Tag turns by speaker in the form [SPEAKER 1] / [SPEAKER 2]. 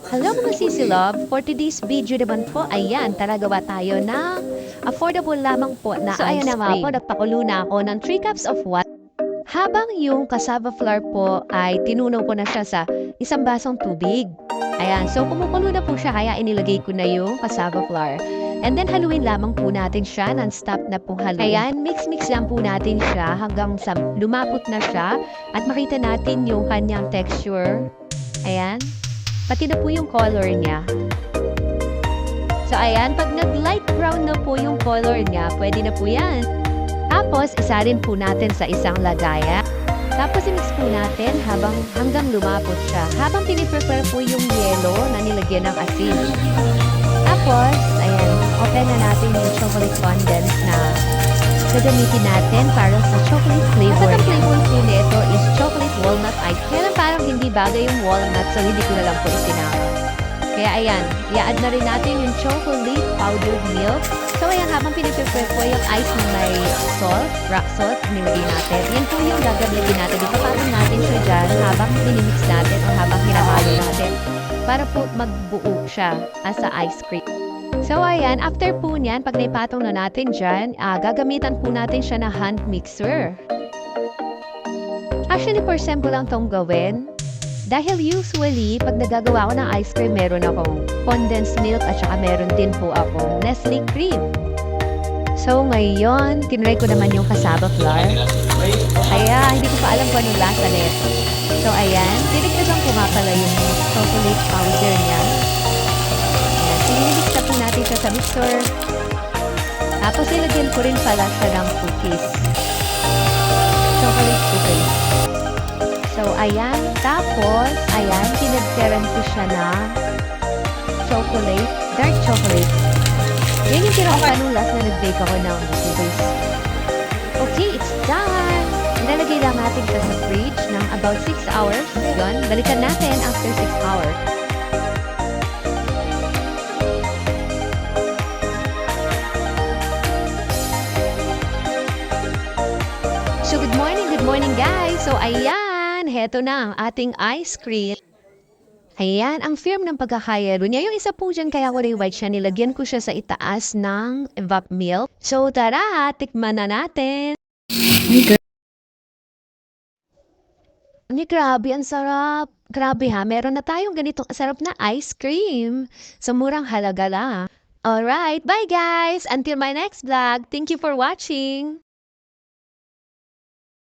[SPEAKER 1] Hello mga sisilove! For today's video naman po, ayan, tara gawa tayo ng affordable lamang po na
[SPEAKER 2] So,
[SPEAKER 1] ice
[SPEAKER 2] ayan na nga
[SPEAKER 1] cream.
[SPEAKER 2] po,
[SPEAKER 1] Nagpakulo na ako ng 3 cups of water. Habang yung cassava flour po ay tinunaw ko na siya sa isang basong tubig. Ayan, so kumukulo na po siya kaya inilagay ko na yung cassava flour. And then haluin lamang po natin siya, non-stop na po haluin. Ayan, mix-mix lang po natin siya hanggang sa lumapot na siya at makita natin yung kanyang texture. Ayan, pati na po yung color niya. So ayan, pag nag-light brown na po yung color niya, pwede na po yan. Tapos, isa rin po natin sa isang lagayan. Tapos, i-mix po natin hanggang lumapot siya. Habang piniprepare po yung yelo na nilagyan ng asin. Tapos, ayan, open na natin yung chocolate fondant na gagamitin natin para sa chocolate flavor. At ang flavor po nito is chocolate walnut ice. Kaya lang parang hindi bagay yung walnut, so hindi ko na lang po isinama. Kaya ayan, i-add na rin natin yung chocolate powdered milk. So ayan, habang piniprepare po yung ice na may salt, rock salt, nilagay natin. Yan po yung gagamitin natin. Ipapatong natin siya dyan habang minimix natin o habang hinahalo natin para po magbuo siya as a ice cream. So ayan, after po niyan, pag naipatong na natin dyan, gagamitan po natin siya na hand mixer. Actually, for sample lang tong gawin. Dahil usually, pag nagagawa ko ng ice cream, meron akong condensed milk at saka meron din po akong Nestle cream. So ngayon, tinry ko naman yung cassava flour. Kaya hindi ko pa alam kung anong lasa nito. So ayan, tiniktasan ko nga pala yung chocolate powder niya. Ayan, sinimix na po natin siya sa mixer. Tapos ilagyan ko rin pala siya ng cookies. Chocolate cookies. So, ayan. Tapos, ayan, pinagteran ko siya ng chocolate, dark chocolate. Yan yung tinakapan nung last na nag-bake ako ng cookies. Okay, it's done! Nilalagay lang natin siya sa fridge ng about 6 hours. Yun, balikan natin after 6 hours. So, good morning guys! So, ayan, heto na ang ating ice cream. Ayan, ang firm ng pagkakayalo niya. Yung isa po dyan, kaya ko white siya. Nilagyan ko siya sa itaas ng evap milk. So, tara, tikman na natin. Ay, grabe, ang sarap. Grabe ha, meron na tayong ganitong sarap na ice cream. Sa murang halaga lang. Alright, bye guys! Until my next vlog. Thank you for watching!